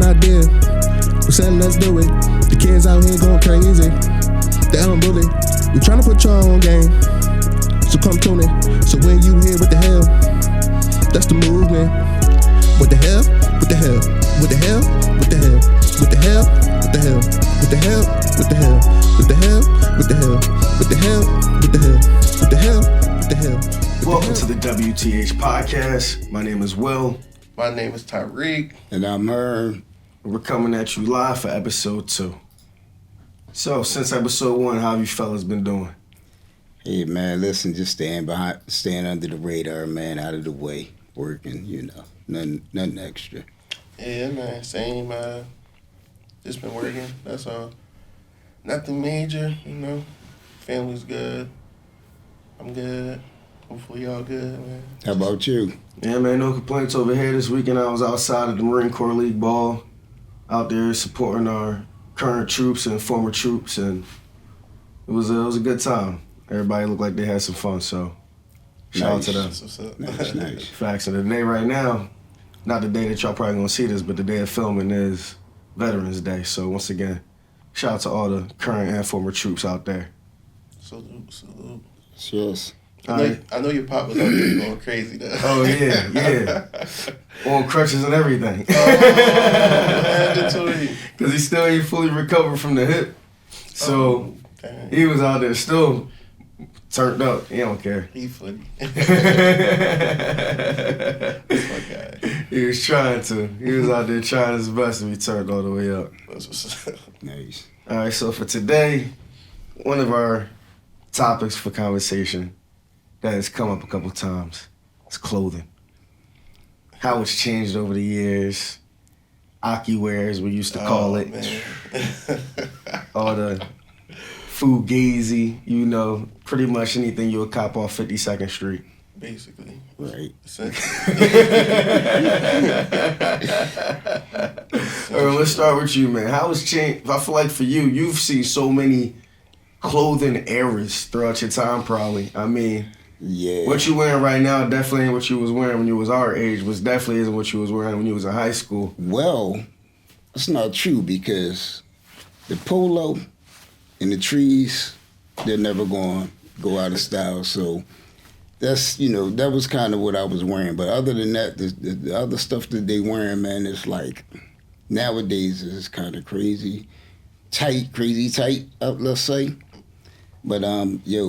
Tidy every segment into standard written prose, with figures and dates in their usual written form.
idea. We said let's do it. The kids out here going crazy. They unruly. We tryna put y'all on game. So come tune in. So when you hear what the hell, that's the movement. What the hell? What the hell? What the hell? What the hell? What the hell? What the hell? What the hell? What the hell? What the hell? What the hell? What the hell? What the hell? What the hell? What the hell? Welcome to the WTH Podcast. My name is Will. My name is Tyreek. And I'm Herb. We're coming at you live for episode 2. So, since episode 1, how have you fellas been doing? Hey, man, listen, just staying under the radar, man, out of the way, working, nothing extra. Yeah, man, same. Just been working, that's all. Nothing major, Family's good. I'm good. Hopefully y'all good, man. How about you? Yeah, man, no complaints over here. This weekend I was outside of the Marine Corps League ball, out there supporting our current troops and former troops, and it was a good time. Everybody looked like they had some fun, so shout out to them. That's what's up. Nice. Facts. And the day right now, not the day that y'all probably gonna see this, but the day of filming is Veterans Day. So once again, shout out to all the current and former troops out there. Salute. Yes. I know your pop was out there going crazy though. Oh yeah. On crutches and everything. Because he still ain't fully recovered from the hip. So he was out there still turned up. He don't care. He funny. He was trying to. He was out there trying his best to be turned all the way up. That's what's up. Nice. All right, so for today, one of our topics for conversation that has come up a couple times is clothing. How it's changed over the years. Aki wear, as we used to call it. Man. All the fugazi, pretty much anything you would cop off 52nd Street. Basically. Right. Let's start with you, man. How it's changed? I feel like for you, you've seen so many clothing eras throughout your time, probably. I mean, yeah. What you wearing right now definitely ain't what you was wearing when you was our age, was definitely isn't what you was wearing when you was in high school. Well, that's not true because the polo and the trees, they're never going to go out of style. So that's, that was kind of what I was wearing. But other than that, the other stuff that they wearing, man, it's like nowadays it's kind of crazy tight, let's say. But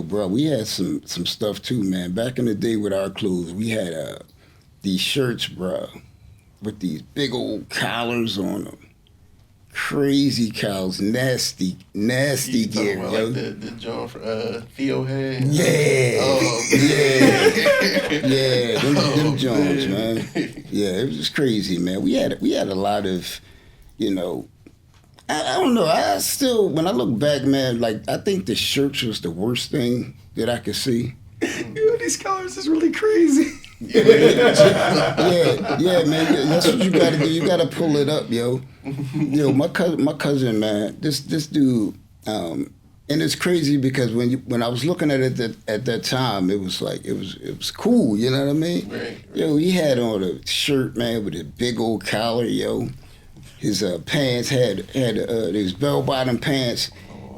bro, we had some stuff too, man. Back in the day with our clothes, we had these shirts, bro, with these big old collars on them. Crazy collars, nasty gear, yo. Like the joint for Theo had. Yeah. Yeah. Them Jones, man. Yeah, it was just crazy, man. We had a lot of, I don't know. I still, when I look back, man, like I think the shirts was the worst thing that I could see. These colors is really crazy. Yeah, man. That's what you gotta do. You gotta pull it up, yo. My cousin, man. This dude, and it's crazy because when I was looking at it at that time, it was like it was cool. You know what I mean? Right. Yo, he had on a shirt, man, with a big old collar, yo. His pants had his bell-bottom pants,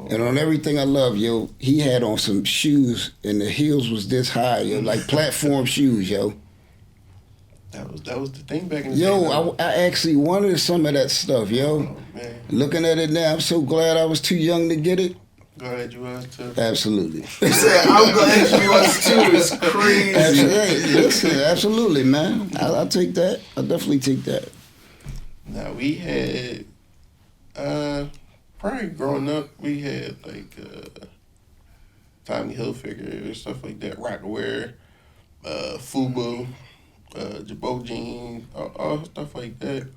and on everything I love, yo, he had on some shoes, and the heels was this high, yo, like platform shoes, yo. That was the thing back in the day. Yo, I actually wanted some of that stuff, yo. Oh, man. Looking at it now, I'm so glad I was too young to get it. Glad you was too. Absolutely. You said, I'm glad you was too. It's crazy. Absolutely, man. I'll take that. I'll definitely take that. Now we had probably growing up, we had like Tommy Hilfiger, stuff like that, Rockaware, Fubu, Jabot jeans, all stuff like that.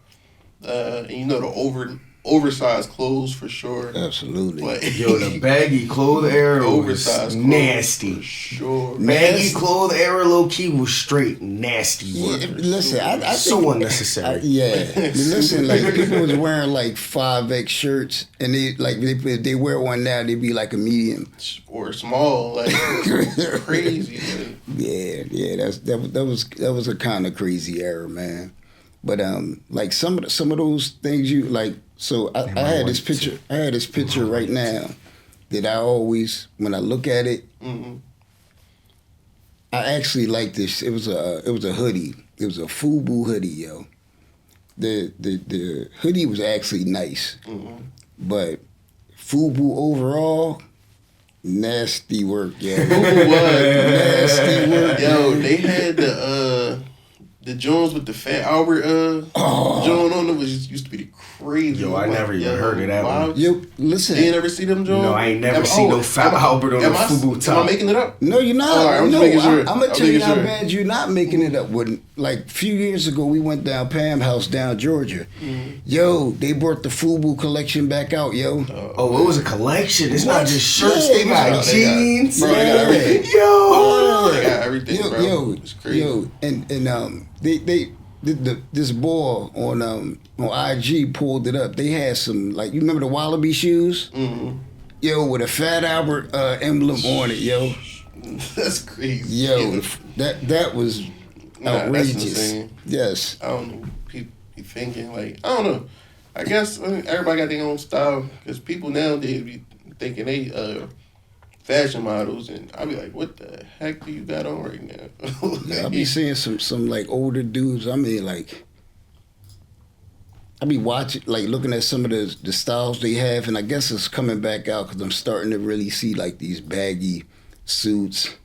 And the oversized clothes for sure. Absolutely. But, The baggy clothes era was oversized nasty. for sure. Baggy clothes era low key was straight nasty. Yeah, listen, I think so unnecessary. Listen, like people was wearing like 5X shirts, and if they wear one now, they'd be like a medium or small, like crazy. Yeah, that was a kind of crazy era, man. But like some of those things you like. So I had this picture. I had this picture right now that I always, when I look at it, I actually like this. It was a hoodie. It was a FUBU hoodie, yo. The hoodie was actually nice, but FUBU overall, nasty work, yo. FUBU was nasty work, yo. They had the Jones with the Fat Albert Joan on them used to be the crazy. Yo, I never even heard of that one. Yo, listen. You ain't never see them Jones? No, I ain't never seen no Fat Albert on the FUBU top. Am I making it up? No, you're not. All right, I'm no, making sure. I'm gonna tell you how bad you're not making it up. When like a few years ago, we went down Pam House down Georgia. Yo, they brought the FUBU collection back out, yo. Oh, it was a collection. It's not just shirts. They got jeans. Bro, they got everything. Yo, they got everything, bro. Yo, it's crazy. Yo, and this boy on IG pulled it up. They had some, like, you remember the Wallaby shoes? Yo, with a Fat Albert emblem on it, yo. That's crazy. Yo, that was outrageous. That's insane. Yes. I don't know what people be thinking. Like, I don't know. I guess everybody got their own style. Because people nowadays be thinking they fashion models, and I be like, what the heck do you got on right now? Yeah, I be seeing some like older dudes. I mean, like, I be watching, like, looking at some of the styles they have, and I guess it's coming back out because I'm starting to really see like these baggy suits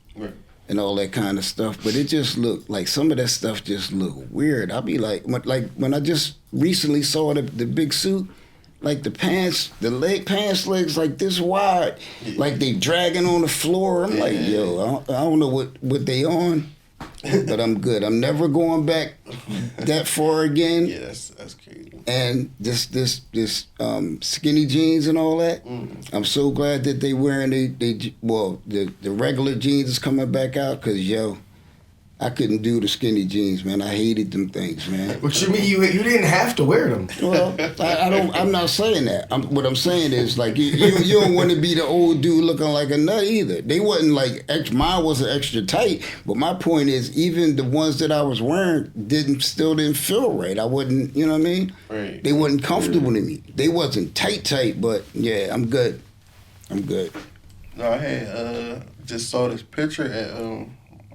and all that kind of stuff. But it just look like some of that stuff just look weird. I be like when I just recently saw the big suit. Like the pants, pants legs like this wide, like they dragging on the floor. I'm like, yo, I don't know what they on, but I'm good. I'm never going back that far again. Yeah, that's crazy. And this skinny jeans and all that. I'm so glad that they wearing the regular jeans is coming back out, because yo, I couldn't do the skinny jeans, man. I hated them things, man. What you mean? You didn't have to wear them. Well, I don't. I'm not saying that. What I'm saying is, like, you don't want to be the old dude looking like a nut either. They wasn't like mine wasn't extra tight. But my point is, even the ones that I was wearing still didn't feel right. I wasn't. You know what I mean? Right. They wasn't comfortable to me. They wasn't tight. But yeah, I'm good. No, I had just saw this picture at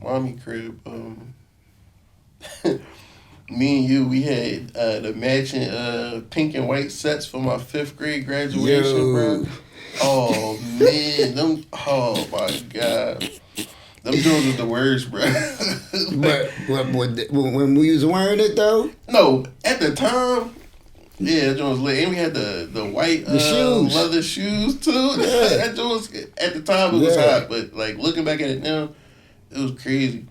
mommy crib. Me and you, we had the matching pink and white sets for my 5th grade graduation, bro. Oh man, oh my god, them joints was the worst, bro. But when we was wearing it though, no, at the time. Yeah, that joint was lit. And we had the white shoes. leather shoes too. Yeah. That joint was, at the time it was hot, but like looking back at it now, it was crazy.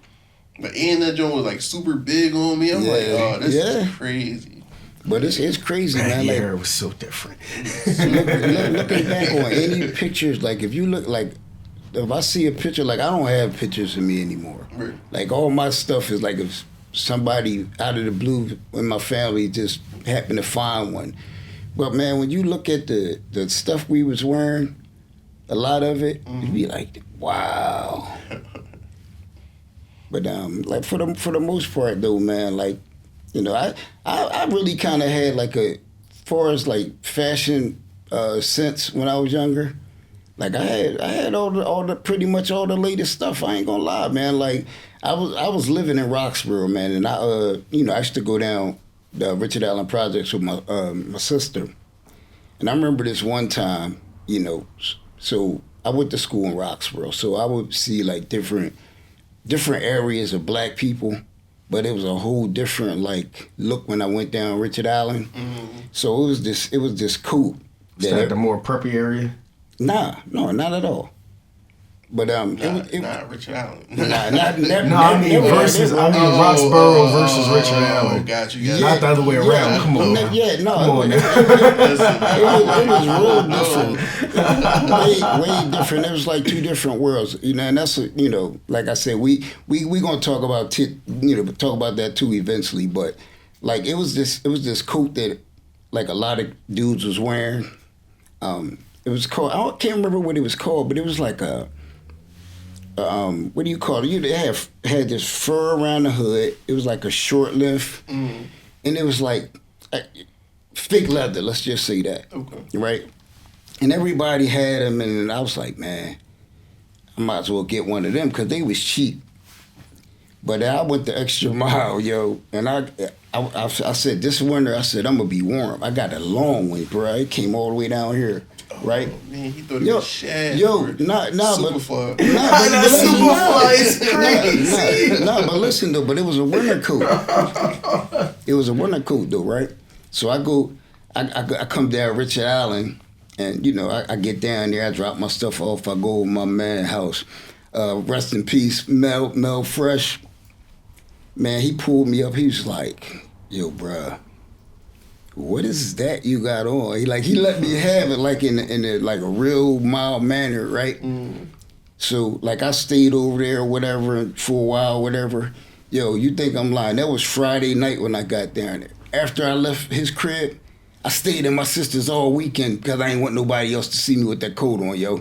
But that joint was like super big on me. I'm like, oh, this is crazy. But it's crazy, man. Like, it was so different. looking back on any pictures, like if you look, like if I see a picture, like I don't have pictures of me anymore. Right. Like all my stuff is like if somebody out of the blue in my family just happened to find one. But man, when you look at the stuff we was wearing, a lot of it, you'd be like, wow. But like for the most part though, man, like, you know, I really kind of had like as far as like fashion sense when I was younger. Like I had all the pretty much all the latest stuff. I ain't gonna lie, man. Like I was living in Roxborough, man, and I used to go down the Richard Allen Projects with my sister, and I remember this one time, you know, so I went to school in Roxborough, so I would see like different areas of black people, but it was a whole different like look when I went down Richard Allen. So it was this coat. Is that the more preppy area? No, not at all. But Richard Allen. I mean Roxborough versus Richard Allen. Oh, got you. Not the other way around. Come on. It was real different. way different. It was like two different worlds, you know. And that's, you know, like I said, we gonna talk about that too eventually. But like it was this coat that like a lot of dudes was wearing. It was called, I can't remember what it was called, but it was like a, what do you call it? They had this fur around the hood. It was like a short length. and it was like fake leather. Let's just say that. Okay. Right. And everybody had them, and I was like, man, I might as well get one of them because they was cheap. But I went the extra mile, yo, and I said this winter, I said I'm gonna be warm. I got a long one, bro. It came all the way down here, right? Oh, man, he thought it was shad. Superfly. But listen though, but it was a winter coat. It was a winter coat though, right? So I come down Richard Allen, and you know I get down there, I drop my stuff off, I go over my man's house. Rest in peace, Mel Fresh. Man, he pulled me up. He was like, "Yo, bruh, what is that you got on?" He let me have it like in a like a real mild manner, right? Mm. So like I stayed over there or whatever for a while, whatever. Yo, you think I'm lying? That was Friday night when I got down there. After I left his crib, I stayed in my sister's all weekend because I ain't want nobody else to see me with that coat on, yo.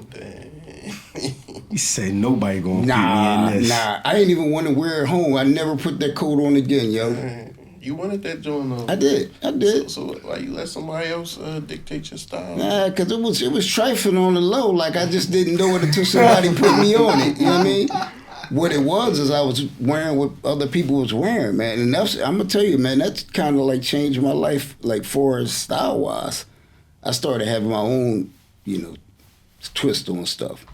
You said nobody gonna beat me in this. Nah, I ain't even want to wear it home. I never put that coat on again, yo. You wanted that joint though. I did. So like you let somebody else dictate your style? Nah, cause it was trifling on the low. Like I just didn't know it until somebody put me on it. You know what I mean? What it was is I was wearing what other people was wearing, man. And I'm gonna tell you, man, that's kind of like changed my life, like for as style wise. I started having my own, you know, twist on stuff.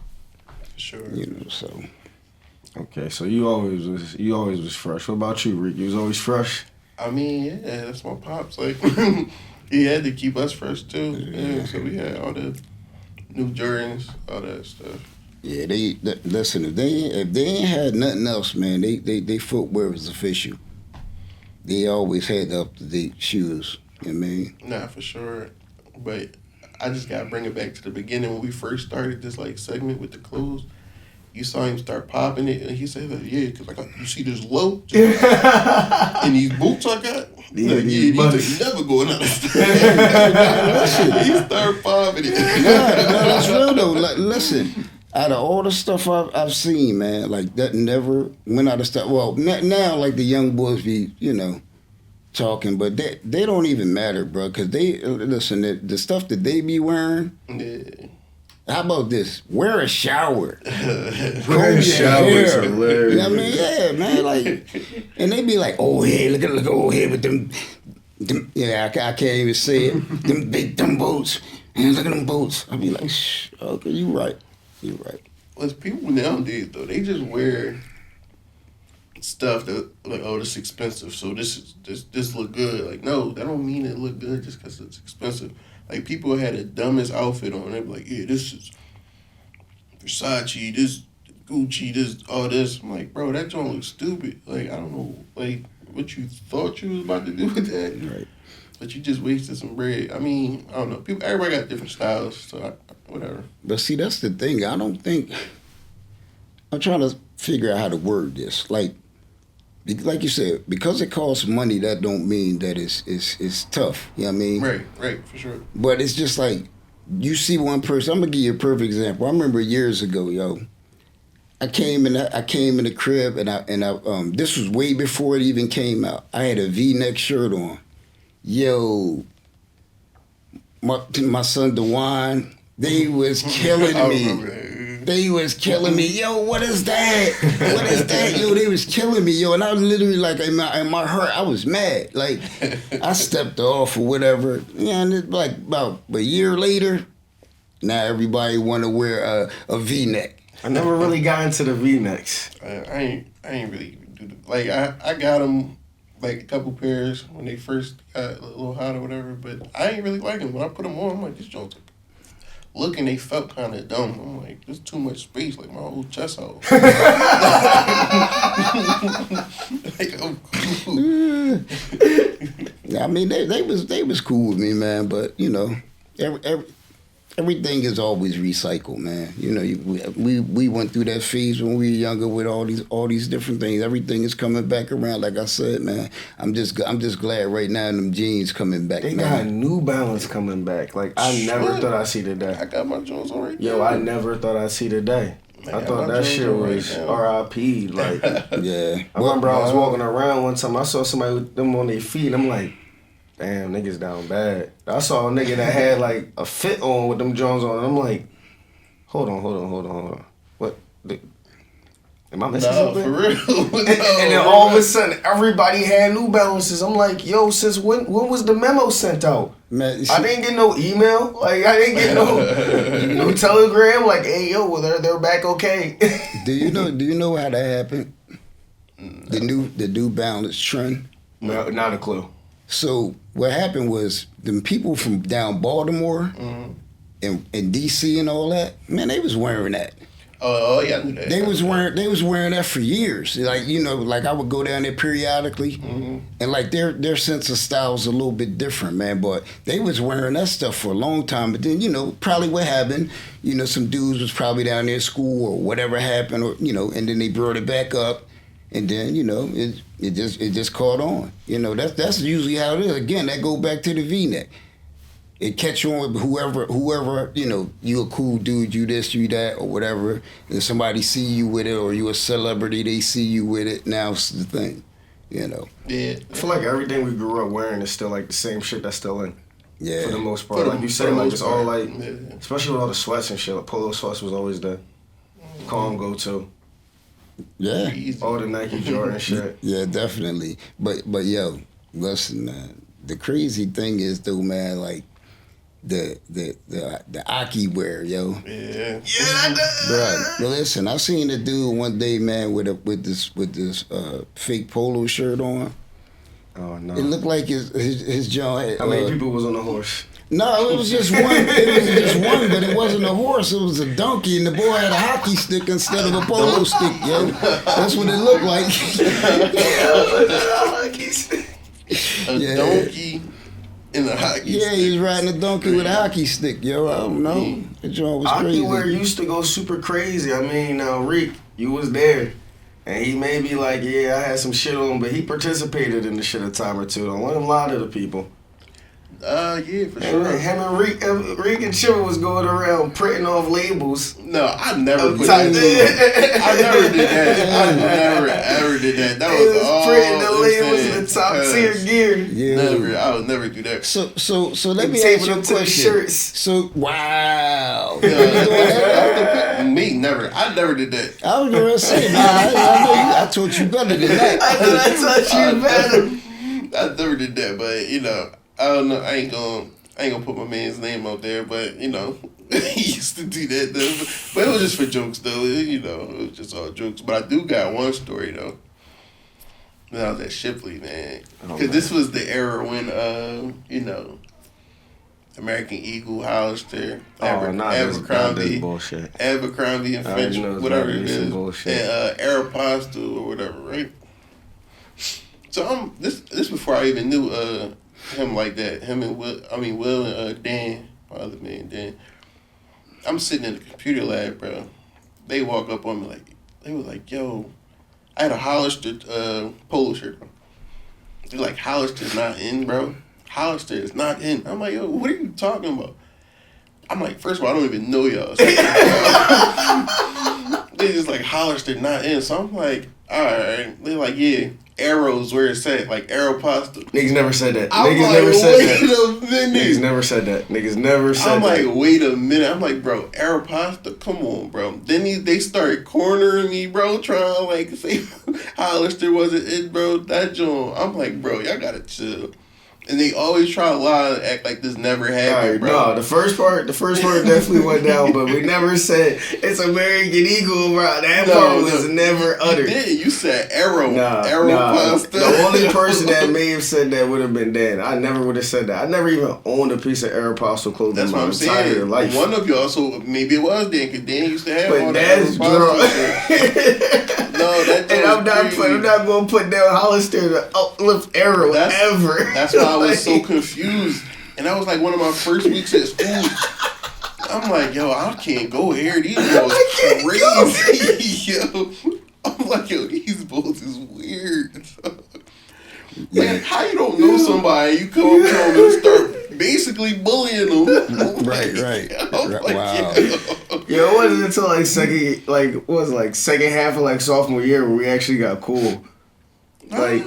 Sure. You know, so. Okay, so you always was fresh. What about you, Rick? You was always fresh? I mean, yeah, that's my pops. Like, he had to keep us fresh too. Yeah, so we had all the new Jordans, all that stuff. Yeah, listen. If they ain't had nothing else, man, they footwear was official. They always had the up-to-date shoes. You know what I mean? Nah, for sure. But I just gotta bring it back to the beginning when we first started this like segment with the clothes. You saw him start popping it, and he said, "Yeah, cause you see this low and these boots I got. These never going out." He started popping it. No, that's real though. Like, listen, out of all the stuff I've seen, man, like that never went out of style. Well, now like the young boys be, you know, talking, but they don't even matter, bro, because they listen, the stuff that they be wearing. Yeah. How about this? Wear a shower. Wear a shower is hilarious. You know what I mean? Yeah, man. Like, and they be like, "Oh, hey, look at old head with them." Yeah, I can't even say it. Them big boots. And look at them boots. I be like, "Shh, okay, you right. Well, people nowadays though, they just wear stuff that like, oh, this is expensive, so this look good. Like, no, that don't mean it look good just because it's expensive. Like, people had the dumbest outfit on. They be like, yeah, this is Versace, this Gucci, this, all this. I'm like, bro, that joint looks stupid. Like, I don't know, like, what you thought you was about to do with that. Right. But you just wasted some bread. I mean, I don't know. Everybody got different styles, so whatever. But see, that's the thing. I don't think... I'm trying to figure out how to word this. Like you said, because it costs money, that don't mean that it's tough. You know what I mean? Right, for sure. But it's just like, you see one person. I'm gonna give you a perfect example. I remember years ago, yo. I came in the crib, and I this was way before it even came out. I had a V-neck shirt on. Yo, my son DeWine, they was killing me. They was killing me. Yo, what is that? What is that? Yo, they was killing me, yo. And I was literally like, in my heart, I was mad. Like, I stepped off or whatever. Yeah, and it's like about a year later, now everybody want to wear a V-neck. I never really got into the V-necks. I ain't really do the, like, I got them, like, a couple pairs when they first got a little hot or whatever, but I ain't really like them. When I put them on, I'm like, this joint's looking, they felt kind of dumb. I'm like, there's too much space, like my whole chest out. Like, oh, cool. I mean, they was cool with me, man. But you know, everything is always recycled, man. You know, we went through that phase when we were younger with all these different things. Everything is coming back around. Like I said, man, I'm just glad right now them jeans coming back. They got New Balance coming back. Like, I never thought I'd see the day. I got my Jones on right now. Yo, I never thought I'd see the day. I thought that shit was R.I.P. Like, yeah. I remember I was walking around one time. I saw somebody with them on their feet. I'm like, Damn, niggas down bad. I saw a nigga that had like a fit on with them Jones on. And I'm like, hold on. What? Am I missing something? For real. And then all of a sudden, everybody had New Balances. I'm like, yo, since when was the memo sent out? Man, I didn't get no email. Like, I didn't get no telegram. Like, hey, yo, well, they're back okay. Do you know how that happened? The New Balance trend? No, not a clue. So what happened was the people from down Baltimore and DC and all that, man, they was wearing that. Oh yeah, I knew that. They was wearing that for years. Like, you know, like I would go down there periodically, and like their sense of style is a little bit different, man. But they was wearing that stuff for a long time. But then, you know, probably what happened, you know, some dudes was probably down there at school or whatever happened, or you know, and then they brought it back up, and then you know it just caught on. You know, that's usually how it is. Again, that go back to the V-neck. It catch on with whoever, you know, you a cool dude, you this, you that, or whatever, and somebody see you with it, or you a celebrity, they see you with it, now it's the thing, you know. Yeah. I feel like everything we grew up wearing is still like the same shit that's still in. Yeah. For the most part. Like you said, like it's all like, especially with all the sweats and shit, like polo sweats was always the calm go-to. Yeah. All the Nike Jordan shit. Yeah, definitely. But yo, listen, man, the crazy thing is though, man, like, the Aki wear, yo. Yeah. Bro, well, listen, I seen a dude one day, man, with this fake polo shirt on. Oh no! It looked like his joint. How many people was on the horse? No, it was just one. It was just one, but it wasn't a horse. It was a donkey, and the boy had a hockey stick instead of a polo stick, yo. That's what it looked like. A donkey. In the hockey stick. He was riding a donkey with a hockey stick, yo. I don't know. That joint was crazy. Hockey wear used to go super crazy. I mean, Reek, you was there. And he may be like, yeah, I had some shit on, but he participated in the shit a time or two. Don't let him lie to the people. Yeah, for sure. Him and Reek and Chipper was going around printing off labels. No, I never put that. I never did that. I never ever did that. That was all printing the labels in the top tier gear. Yeah. Never. I would never do that. So let me ask you a question. Shirts. So wow. Me never. I never did that. I was gonna say, man, I know I taught you better than that. I taught you better. I never did that, but you know. I don't know. I ain't gonna put my man's name out there, but you know, he used to do that though. But it was just for jokes though. You know, it was just all jokes. But I do got one story though. When I was at Shipley, man, because this was the era when you know, American Eagle, Hollister, Abercrombie, Abercrombie and Finch, whatever it is, and Aeropostale or whatever, right? So this before I even knew him like that. Him and Will and Dan, my other man Dan. I'm sitting in the computer lab, bro. They walk up on me like, they were like, yo, I had a Hollister polo shirt. They're like, Hollister's not in, bro. Hollister is not in. I'm like, yo, what are you talking about? I'm like, first of all, I don't even know y'all. So, they just like, Hollister not in. So I'm like, all right. They're like, yeah. Arrows where it's at, like Aeropostale. Niggas never said that. Niggas never said that. Niggas never said that. I'm like, wait a minute. I'm like, bro, Aeropostale, come on, bro. Then they started cornering me, bro, trying to like say Hollister wasn't it, bro. That joint. I'm like, bro, y'all gotta chill. And they always try to lie and act like this never happened, bro. No, the first part definitely went down, but we never said it's American Eagle, bro. That part was never uttered. You did. You said Aeropostale. The only person that may have said that would have been Dan. I never would have said that. I never even owned a piece of Aeropostale clothing. That's what I'm saying. Life. One of y'all, so maybe it was Dan, because Dan used to have but all that's that. No, that and I'm not going to put down Hollister to uplift Arrow ever. That's why I was so confused. And that was like one of my first weeks at school. I'm like, yo, I can't go here. These boys crazy. Yo. I'm like, yo, these boys is weird. Man, how you don't know somebody, you come up to them and start basically bullying them. Right. Like, wow. Yo, it wasn't until second half of like sophomore year where we actually got cool. No,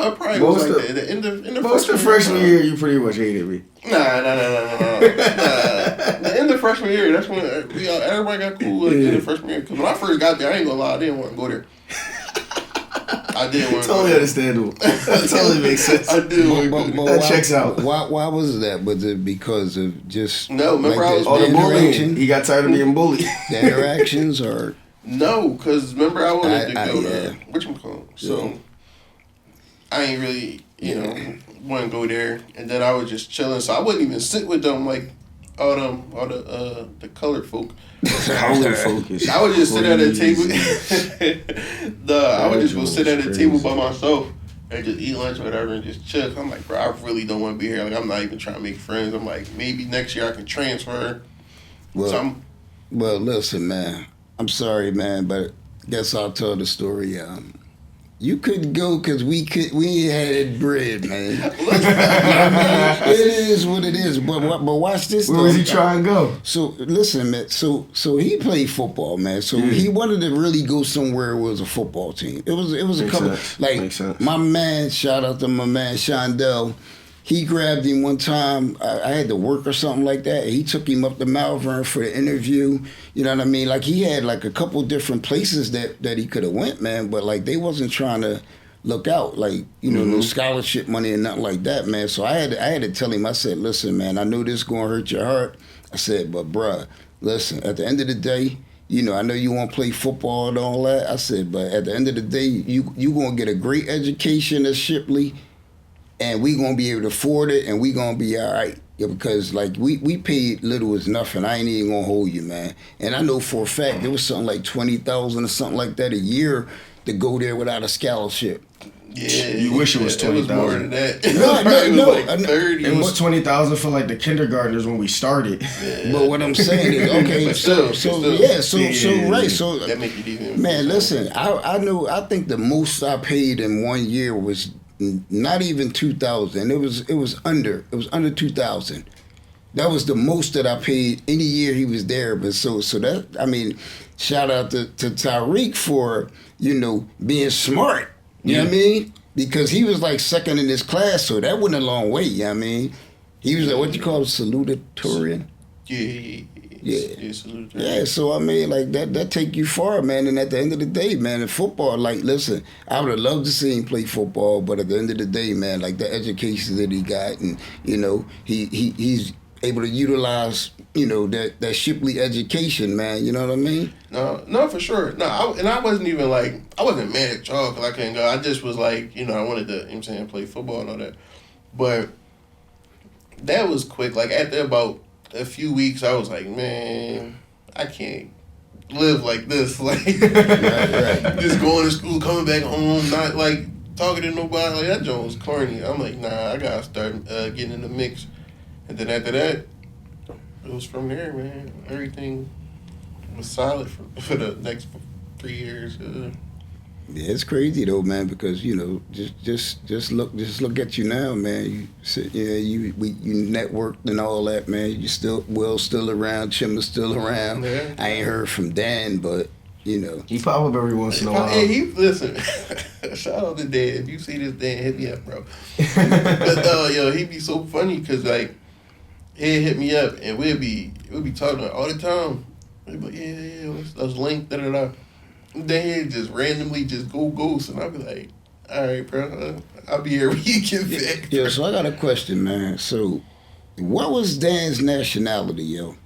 No, it probably was like that. In the most of freshman year, you pretty much hated me. Nah. The end of freshman year, that's when everybody got cool at the end of freshman year. Because when I first got there, I ain't gonna lie, I didn't want to go there. I didn't want to Totally understandable. That totally makes sense. I did want to go there. That checks out. Why was that? Was it because of just... No, remember I was... the bullying. He got tired of being bullied. The interactions or... No, because remember I wanted to go to... Yeah. Whatchamacallit? So, I ain't really, want to go there. And then I was just chilling. So I wouldn't even sit with them like all the colored folk. Colored folk is I would just sit at a table. I would just go That's sit at a crazy. table by myself and just eat lunch or whatever and just chill. I'm like, bro, I really don't want to be here. Like, I'm not even trying to make friends. I'm like, maybe next year I can transfer. Well, listen, man. I'm sorry, man, but guess I'll tell the story. You couldn't go because we had bread, man. It is what it is. But watch this. Where was he trying to go? So listen, man. So he played football, man. So he wanted to really go somewhere where it was a football team. It was a Makes couple sense. like Makes sense. my man. Shout out to my man Shondell. He grabbed him one time. I had to work or something like that. He took him up to Malvern for the interview. You know what I mean? Like he had like a couple different places that he could have went, man. But like they wasn't trying to look out, like no scholarship money and nothing like that, man. So I had to tell him. I said, listen, man, I know this gonna hurt your heart. I said, but bruh, listen. At the end of the day, I know you want to play football and all that. I said, but at the end of the day, you gonna get a great education at Shipley. And we gonna be able to afford it, and we gonna be all right. Yeah, because like we paid little as nothing. I ain't even gonna hold you, man. And I know for a fact there was something like $20,000 or something like that a year to go there without a scholarship. Yeah, You wish it was 20,000. It was more than that. No, It was like 30. It was 20,000 for like the kindergartners when we started. Yeah. But what I'm saying is, okay, But so that make it even. man, listen, I think the most I paid in 1 year was not even 2,000. It was under 2,000. That was the most that I paid any year he was there. But so that, I mean, shout out to Tyreek for being smart. You know what I mean? Because he was like second in his class, so that went a long way. You know what I mean? He was what you call a salutatorian. Yeah, salute. Yeah, so I mean, like that take you far, man. And at the end of the day, man, in football, like, listen, I would have loved to see him play football, but at the end of the day, man, like the education that he got, and he's able to utilize, that Shipley education, man. You know what I mean? No, for sure. No, I wasn't even like, I wasn't mad at y'all because I couldn't go. I just was like, I wanted to, play football and all that. But that was quick. Like after about a few weeks, I was like, man, I can't live like this. Like, right. just going to school, coming back home, not like talking to nobody. Like that joint was corny. I'm like, nah, I gotta start getting in the mix. And then after that, it was from there, man. Everything was solid for the next 3 years. Yeah, it's crazy though, man. Because just look at you now, man. You sit, you networked and all that, man. You still around. Chimmer's still around. Yeah. I ain't heard from Dan, but He pop up every once in a while. Hey, listen. Shout out to Dan. If you see this, Dan, hit me up, bro. But he be so funny because like he'd hit me up and we'd be talking all the time. We'd be like, yeah, let's link, da. Then he'd just randomly just go ghost, and I'd be like, all right, bro, I'll be here when you get back. Yeah, so I got a question, man. So, what was Dan's nationality, yo?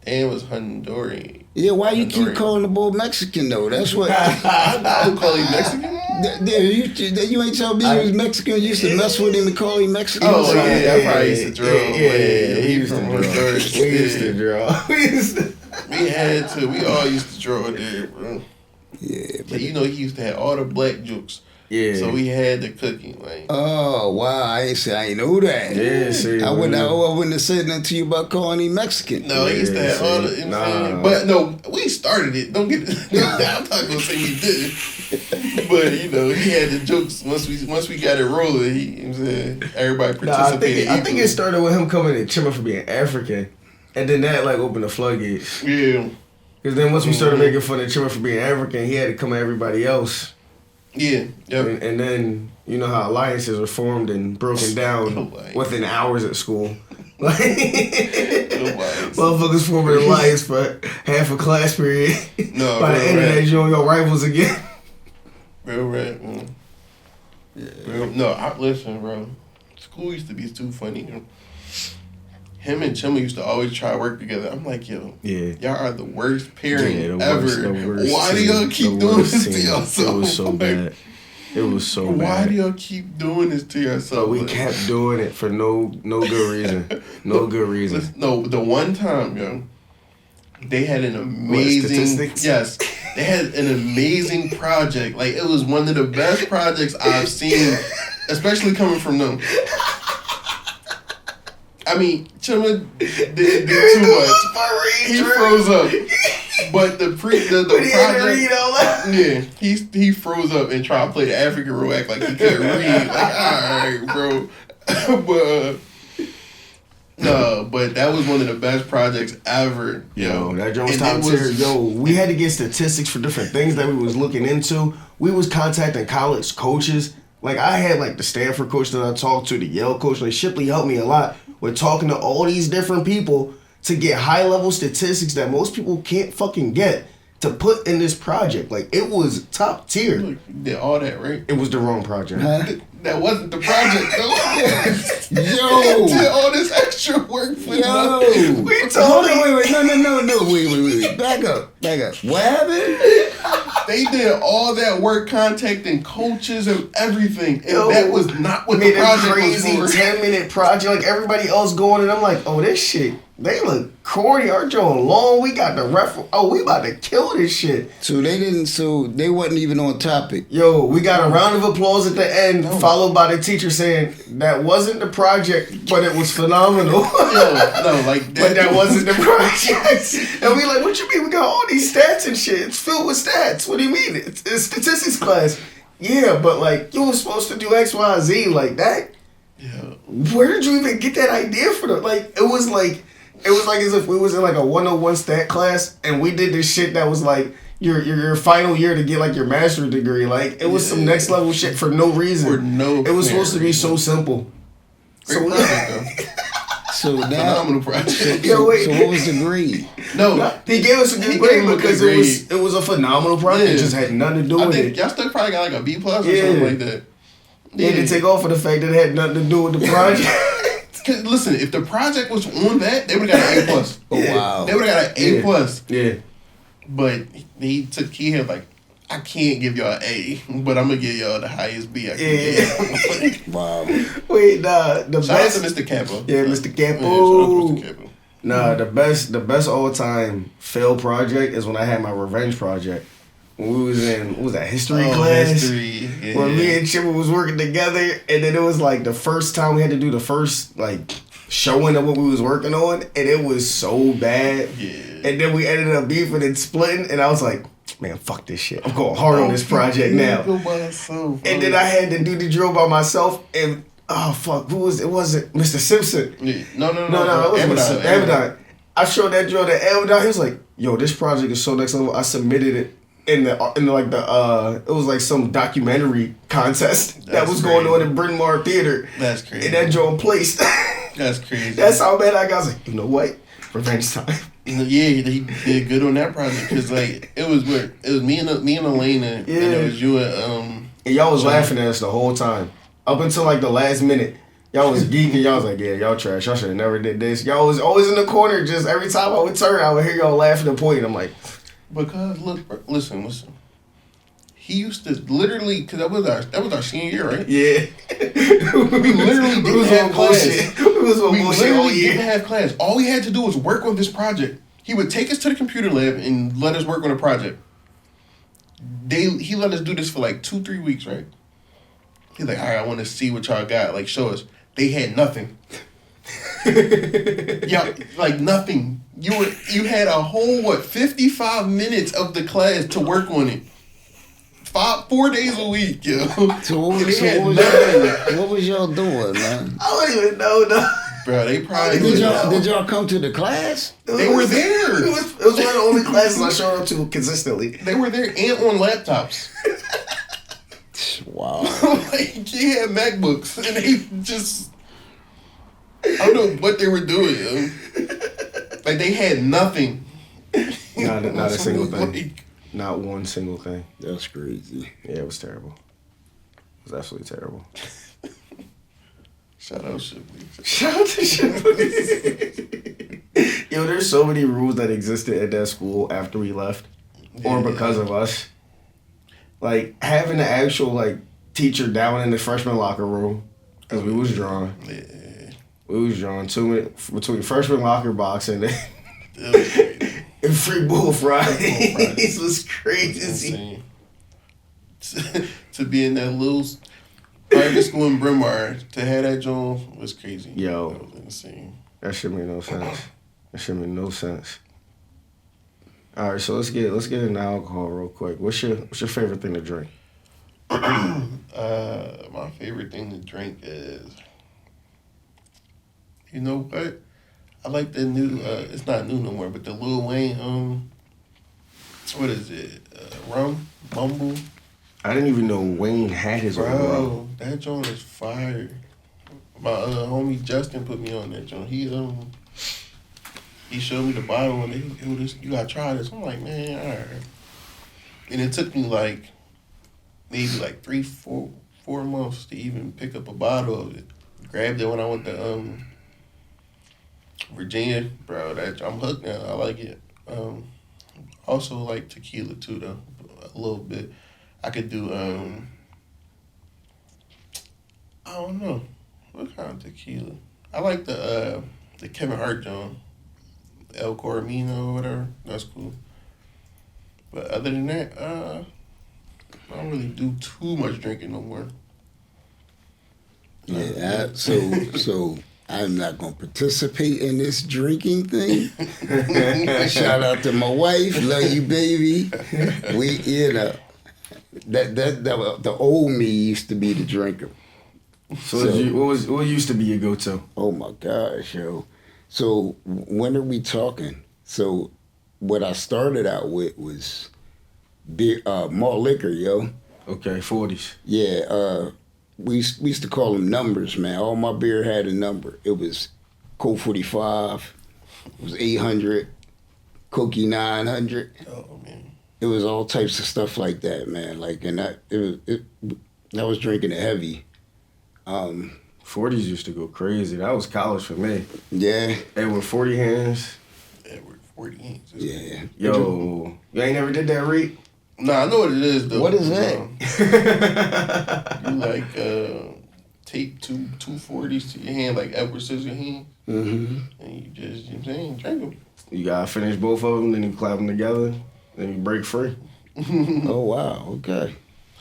Dan was Honduran. Yeah, why you keep calling the boy Mexican though? That's what. I don't call him Mexican. You ain't tell me he was Mexican. You used to mess with him and call him Mexican. Oh, yeah, I probably used to draw. Yeah, he used to from draw. Honduras. We used to draw. We had to. We all used to draw there, bro. Yeah, But he used to have all the black jokes. Yeah. So we had the cooking, like. Oh wow! I ain't know that. Yeah, see. I wouldn't have said nothing to you about calling him Mexican. No, he used to have all the. You know what I'm saying? But no, we started it. Don't get. I'm not gonna say we did. But he had the jokes. Once we got it rolling, everybody participated. I think it started with him coming to Chimmer for being African, and then that like opened the floodgates. Yeah. Because then once we started making fun of Chimmer for being African, he had to come at everybody else. Yeah. Yep. And then you know how alliances are formed and broken down within hours at school. Like, motherfuckers form an alliance for half a class period. No, by the end of that, you know your rivals again. Real rap, man. Yeah. Listen, bro. School used to be too funny. Him and Chima used to always try to work together. I'm like, yo, y'all are the worst pairing ever. Why do y'all keep doing this to yourself? It was so bad. It was so bad. Why do y'all keep doing this to yourself? But we kept doing it for no good reason. No good reason. Listen, no, the one time, yo, they had an amazing yes. They had an amazing project. Like, it was one of the best projects I've seen, especially coming from them. I mean, Chima did too much. He froze up. But the project, yeah, he froze up and tried to play the African role, act like he couldn't read. Like, alright, bro. But that was one of the best projects ever. Yo, that Jones top tier. Yo, we had to get statistics for different things that we was looking into. We was contacting college coaches. Like, I had like the Stanford coach that I talked to, the Yale coach. Like, Shipley helped me a lot with talking to all these different people to get high-level statistics that most people can't fucking get to put in this project. Like, it was top tier. You did all that, right? It was the wrong project. That wasn't the project, though. Yo! You did all this extra work for nothing. We told Wait, no. Wait. Back up. What happened? They did all that work contacting coaches and everything. And that was not what the project crazy was for. 10-minute project. Like, everybody else going, and I'm like, oh, this shit, they look corny. Our Joe long. We got the we about to kill this shit. So they wasn't even on topic. Yo, we got a round of applause at the end, followed by the teacher saying, that wasn't the project, but it was phenomenal. But that wasn't the project. And we like, what you mean? We got all these stats and shit. It's filled with stats. What do you mean? It's statistics class. Yeah, but like, you were supposed to do X, Y, Z like that. Yeah. Where did you even get that idea for the, like, it was like as if we was in like a 101 stat class and we did this shit that was like your final year to get like your master's degree. Like, it was some next level shit for no reason. It was supposed to be so simple. Great project, though. So now, phenomenal project. So what was the grade? No, he gave us a good grade because it was a phenomenal project. It just had nothing to do with it. Y'all still probably got like a B+ or something like that. They didn't take off for the fact that it had nothing to do with the project. Cause listen, if the project was on that, they would have got an A+. Oh wow. They would have got an A+. Yeah. But he had like, I can't give y'all an A, but I'm gonna give y'all the highest B I can get. Wow. Wait, the shout best. out to Mr. Capo. Yeah, Mr. Capo. Yeah, shout out to Mr. Capo. Nah, the best all time fail project is when I had my revenge project. When we was in, what was that, history class? History. Yeah. When me and Chipper was working together, and then it was like the first time we had to do the first like showing of what we was working on, and it was so bad. Yeah. And then we ended up beefing and splitting, and I was like, man, fuck this shit. I'm going hard on this project now. And then I had to do the drill by myself, and oh fuck, who was it? Was it Mr. Simpson? Yeah. No. It wasn't Abaddon. I showed that drill to Abaddon. He was like, yo, this project is so next level. I submitted it in the it was like some documentary contest that was going on in Bryn Mawr Theater. That's crazy. And that joint placed. That's crazy. That's how bad I got. I was like, you know what? Revenge time. Yeah, he did good on that project because like it was me and Elena and it was you and y'all was laughing at us the whole time up until like the last minute. Y'all was geeking. Y'all was like, yeah, y'all trash. Y'all should have never did this. Y'all was always in the corner. Just every time I would turn, I would hear y'all laughing and pointing. I'm like, because look, bro, listen. He used to literally, because that was our senior year, right? Yeah. we literally didn't have class. We literally didn't have class. All we had to do was work on this project. He would take us to the computer lab and let us work on a project. He let us do this for like 2-3 weeks, right? He's like, all right, I want to see what y'all got. Like, show us. They had nothing. Yeah, like nothing. You had a whole 55 minutes of the class to work on it. 4 days a week, yo. So what was y'all doing, man? I don't even know, though. Bro, they probably did y'all come to the class? They were there. It was one of the only classes I showed up to consistently. They were there and on laptops. Wow. Like, he had MacBooks, and they just... I don't know what they were doing, yo. Like, they had nothing. Not a single thing. Like, Not one single thing. That's crazy. Yeah, it was terrible. It was absolutely terrible. shout out Shipley. Shout out to Shipley. Yo, there's so many rules that existed at that school after we left, or because of us. Like, having the actual, like, teacher down in the freshman locker room, because we was drawing. Yeah. We was drawing 2 minutes between freshman locker box and That was crazy. and free bull Fridays was crazy. To be in that little private school in Bryn Mawr, to have that joint was crazy. Yo. That was insane. That shit made no sense. That shit made no sense. All right, so let's get into alcohol real quick. What's your favorite thing to drink? My favorite thing to drink is, you know what? I like the new. It's not new no more, but the Lil Wayne. What is it? Rum Bumble. I didn't even know Wayne had his own rum. Bro, that joint is fire. My homie Justin put me on that joint. He showed me the bottle and you gotta try this. I'm like, man, all right. And it took me like maybe like 3-4 months to even pick up a bottle of it. Grabbed it when I went to Virginia, bro. I'm hooked now. I like it. Also like tequila too, though, a little bit. I could do I don't know what kind of tequila. I like the Kevin Hart joint, El Coromino or whatever. That's cool. But other than that, I don't really do too much drinking no more. Yeah, so I'm not gonna participate in this drinking thing. Shout out to my wife, love you, baby. We, that the old me used to be the drinker. So what used to be your go-to? Oh my gosh, yo. So when are we talking? So what I started out with was beer, malt liquor, yo. Okay, 40s. Yeah, we used to call them numbers, man. All my beer had a number. It was Coke 45, it was 800, Cokey 900. Oh man. It was all types of stuff like that, man. Like, and I was drinking it heavy. 40s used to go crazy. That was college for me. Yeah. They were 40 hands. Edward 40 inches. Yeah. Yo, you ain't never did that, Reed? Nah, I know what it is though. What is that? You like tape two 40s to your hand like Edward Scissorhands. Mm-hmm. And you just, you know what I'm saying, drink them. You gotta finish both of them, then you clap them together, then you break free. Oh wow. Okay.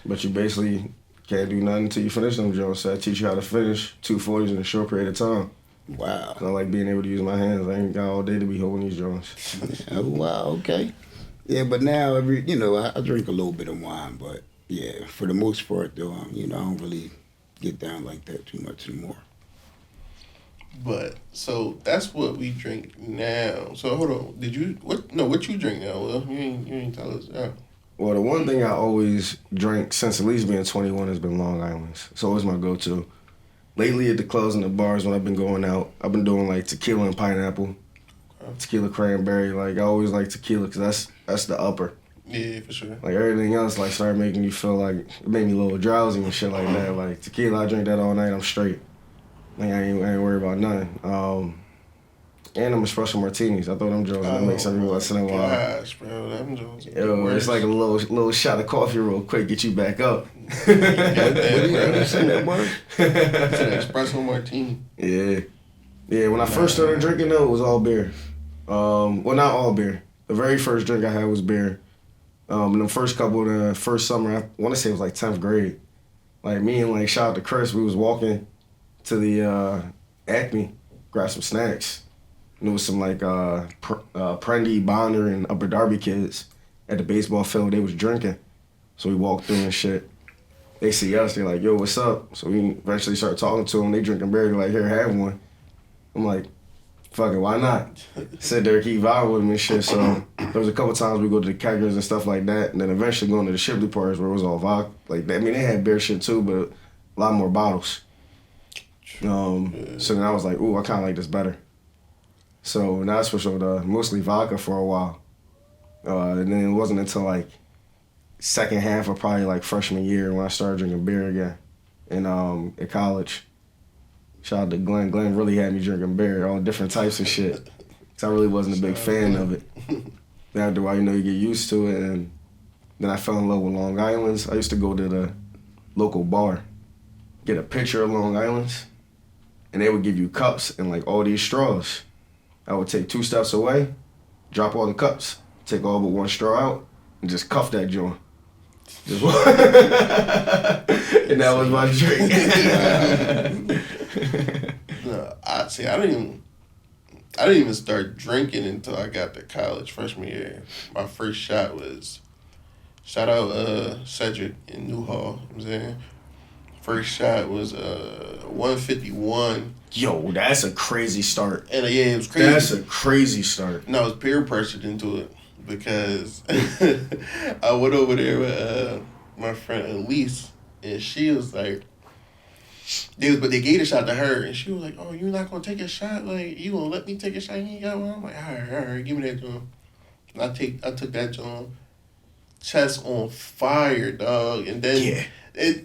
But you basically can't do nothing until you finish them, Joe. So I teach you how to finish 240s in a short period of time. Wow. 'Cause I like being able to use my hands. I ain't got all day to be holding these joints. Oh wow. Okay. Yeah, but now I drink a little bit of wine, but yeah, for the most part though, I don't really get down like that too much anymore. But so that's what we drink now. So hold on, what you drink now, Will? You ain't tell us. Yeah. Well, the one thing I always drink since at least being 21 has been Long Island's. It's always my go-to. Lately at the clubs and the bars when I've been going out, I've been doing like tequila and pineapple, tequila cranberry. Like I always like tequila because that's the upper. Yeah, for sure. Like everything else, like started making you feel like it made me a little drowsy and shit like that. Like tequila, I drink that all night. I'm straight. Like I ain't worried about nothing. And I'm espresso martinis. I throw them joints that makes every once in a while. Gosh, bro, them joints. Yo, it's like a little shot of coffee real quick, get you back up. You say that word? It's an espresso martini. Yeah. Yeah, when I first started drinking though, it was all beer. Well, not all beer. The very first drink I had was beer. In the first first summer, I want to say it was like 10th grade. Like me and like shout out to Chris, we was walking to the Acme, grab some snacks. And there was some like Prendy, Bonner, and Upper Darby kids at the baseball field. They was drinking. So we walked through and shit. They see us, they're like, yo, what's up? So we eventually start talking to them. They drinking beer, they're like, here, have one. I'm like, fuck it, why not? Sit there, keep vibing with me and shit. So there was a couple times we go to the keggers and stuff like that, and then eventually going to the Shipley parties where it was all vodka like that. I mean, they had beer shit too, but a lot more bottles. So then I was like, ooh, I kind of like this better. So now I switched over to mostly vodka for a while. And then it wasn't until like second half of probably like freshman year when I started drinking beer again in college. Shout out to Glenn. Glenn really had me drinking beer, all different types of shit. Cause I really wasn't a big fan of it. Then after a while, you get used to it, and then I fell in love with Long Island's. I used to go to the local bar, get a pitcher of Long Island's, and they would give you cups and like all these straws. I would take 2 steps away, drop all the cups, take all but 1 straw out, and just cuff that joint. Just and that was my drink. No, I didn't even start drinking until I got to college freshman year. My first shot was, shout out Cedric in Newhall. You know what I'm saying, first shot was 151. Yo, that's a crazy start. And yeah, it was crazy. That's a crazy start. No, I was peer pressured into it because I went over there with my friend Elise, and she was like, but they gave a shot to her, and she was like, "Oh, you're not gonna take a shot? Like, you gonna let me take a shot? You ain't got one?" I'm like, all right, give me that joint. And I took that joint, chest on fire, dog, and then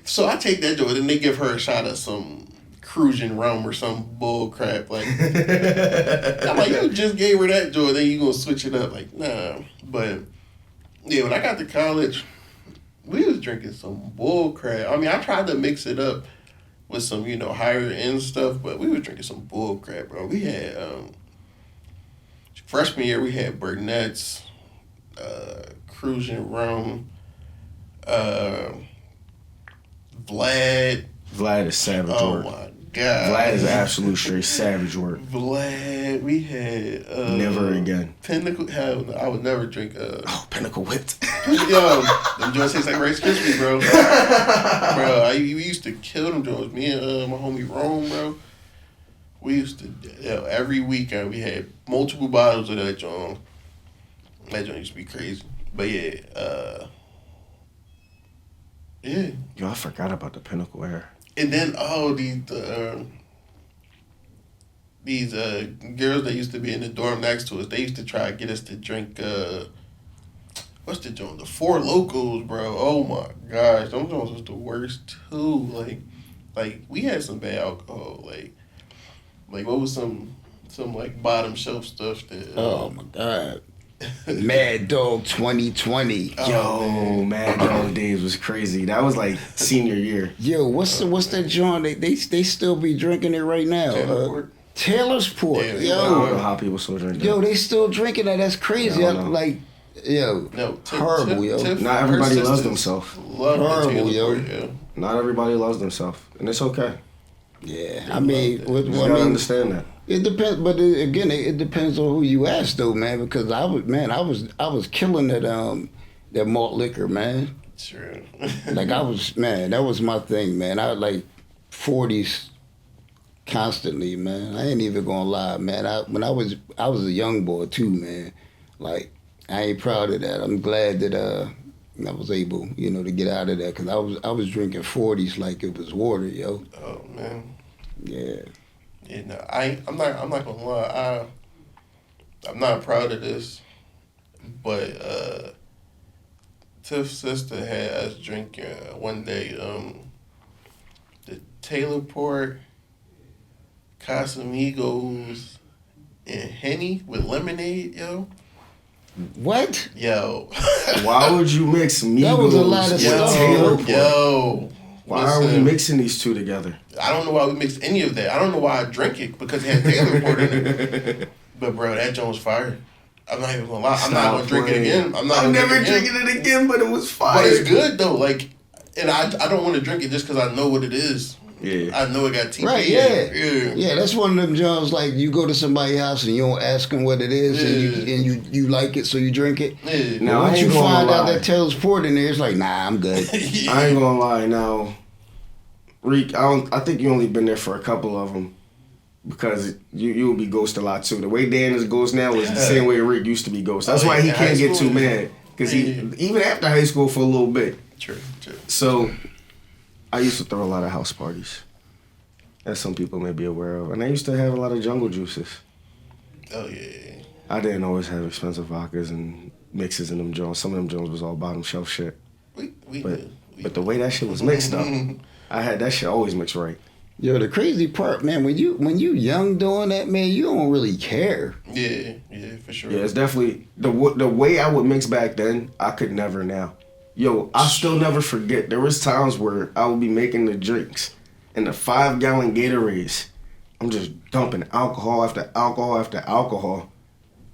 so I take that joint, and they give her a shot of some cruising rum or some bull crap. Like, I'm like, you just gave her that joint, then you gonna switch it up? Like, nah. But yeah, when I got to college, we was drinking some bull crap. I mean, I tried to mix it up with some, higher end stuff, but we were drinking some bull crap, bro. We had, freshman year, we had Burnett's, Cruising Rum, Vlad. Vlad is savage work. Oh my God. Vlad is absolute straight savage work. Vlad, we had... never again. Pinnacle, hell no, I would never drink... Pinnacle Whipped. Yo, them joints taste like Rice Krispies, bro. Bro, we used to kill them joints. Me and my homie Rome, bro. We used to, every weekend we had multiple bottles of that joint. That joint used to be crazy. But yeah, yeah. Yo, I forgot about the Pinnacle era. And then these girls that used to be in the dorm next to us, they used to try to get us to drink what's the joint? The Four Locos, bro. Oh my gosh, those joints was the worst too. Like we had some bad alcohol. Like what was some like bottom shelf stuff that? Oh my God. Mad Dog 2020. Yo, Mad Dog days was crazy. That was like senior year. Yo, what's that joint? They still be drinking it right now. Taylor's Port. Yeah, Yo, I don't know how people still drink that. Yo, they still drinking that. That's crazy. Yeah, Horrible, yo. Not everybody loves themselves. Horrible, yo. Not everybody loves themselves, and it's okay. Yeah, I mean, You gotta understand that. It depends, but it depends on who you ask, though, man. Because I was killing that malt liquor, man. True. Like that was my thing, man. I like 40s constantly, man. I ain't even gonna lie, man. When I was a young boy too, man. Like I ain't proud of that. I'm glad that I was able, to get out of that, because I was drinking 40s like it was water, yo. Oh man. Yeah. Yeah, no, I'm not gonna lie. I'm not proud of this, but Tiff's sister had us drinking one day the Taylor Port, Casamigos, and Henny with lemonade, yo. What? Yo. Why would you mix Migos That was a lot of with stuff. Taylor Port? Yo. Why are we mixing these two together? I don't know why we mixed any of that. I don't know why I drink it, because it had Taylor Port in it. But bro, that joint was fire. I'm not even gonna lie. I'm not gonna drink it again. I'm never drinking it again, but it was fire. But it's good though. Like, and I don't want to drink it just because I know what it is. Yeah. I know it got TP. Right, yeah. Yeah, that's one of them jobs, like you go to somebody's house and you don't ask them what it is, and you like it, so you drink it. Yeah. Now, once you find out that Taylor's Port in there, it's like, nah, I'm good. Yeah. I ain't gonna lie. Now, Reek, I think you only been there for a couple of them. because you will be ghosted a lot too. The way Dan is ghost now is the same way Rick used to be ghost. That's why he can't get too mad. Because even after high school for a little bit. True. So I used to throw a lot of house parties, as some people may be aware of. And I used to have a lot of jungle juices. Oh, yeah. I didn't always have expensive vodkas and mixes in them joints. Some of them joints was all bottom shelf shit. But the way that shit was mixed up, I had that shit always mixed right. Yo, the crazy part, man, when you young doing that, man, you don't really care. Yeah, for sure. Yeah, it's definitely the way I would mix back then. I could never now. Yo, I still never forget. There was times where I would be making the drinks, and the 5-gallon Gatorades, I'm just dumping alcohol after alcohol after alcohol,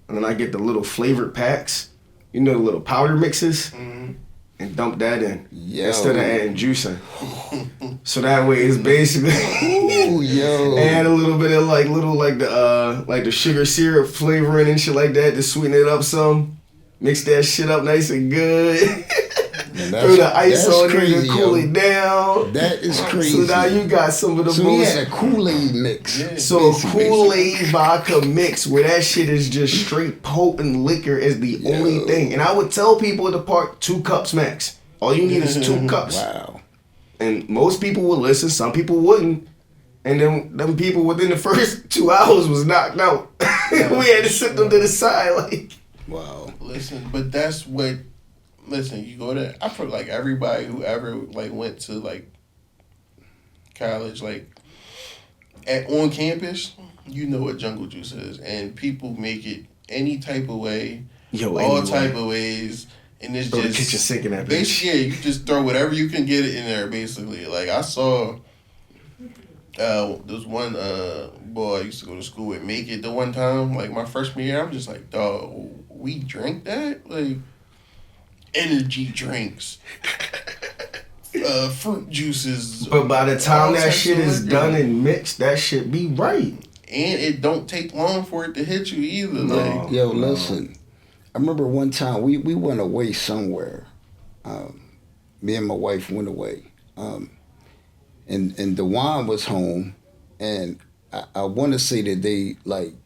and then I get the little flavored packs, the little powder mixes. Mm-hmm. And dump that in instead of adding juice in. So that way it's basically add a little bit of like the sugar syrup flavoring and shit like that to sweeten it up some. Mix that shit up nice and good. Throw the ice on it to cool it down. That is crazy. So now you got some of the most. So we had a Kool-Aid mix. Yeah, so a Kool-Aid vodka mix where that shit is just straight potent liquor is the only thing. And I would tell people at the park 2 cups max. All you need is 2 cups. Wow. And most people would listen. Some people wouldn't. And then them people within the first 2 hours was knocked out. We had to sit them to the side like. Wow. Listen, but that's what. Listen, you go to. I feel like everybody who ever went to college on campus, you know what jungle juice is, and people make it any type of way, type of ways, and it's throw just the kitchen sink in that bitch. Basically, yeah, you just throw whatever you can get it in there. Basically, I saw. There's one boy I used to go to school with make it the one time my freshman year. I'm just like, dog, we drink that energy drinks, fruit juices. But by the time that shit is done and mixed, that shit be right. And it don't take long for it to hit you either. Yo, listen. I remember one time we went away somewhere. Me and my wife went away. And DeJuan was home, and I want to say that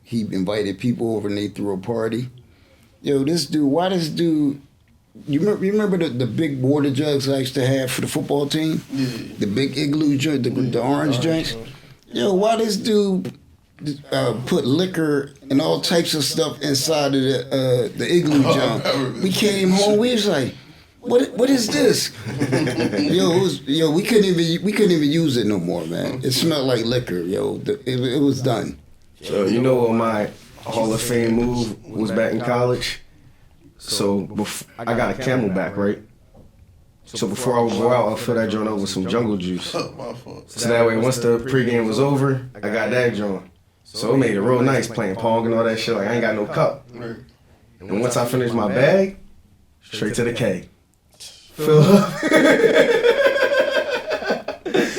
he invited people over and they threw a party. Yo, this dude, you remember the big water jugs I used to have for the football team? Yeah. The big igloo joint, the orange joints? Yo, why this dude put liquor and all types of stuff inside of the igloo joint? We came home, we was like, what is this? We couldn't even use it no more, man. It smelled like liquor, it was done. So you know what my Hall of Fame move was back in college? So I got a Camelback, right? So before I would go out, I'll fill that joint up with some jungle juice. My fault. So that way, once the pregame was over, I got that joint. So it made it real nice playing Pong and all that shit. I ain't got no cup. And once I finished my bag, straight to the K. Fill up.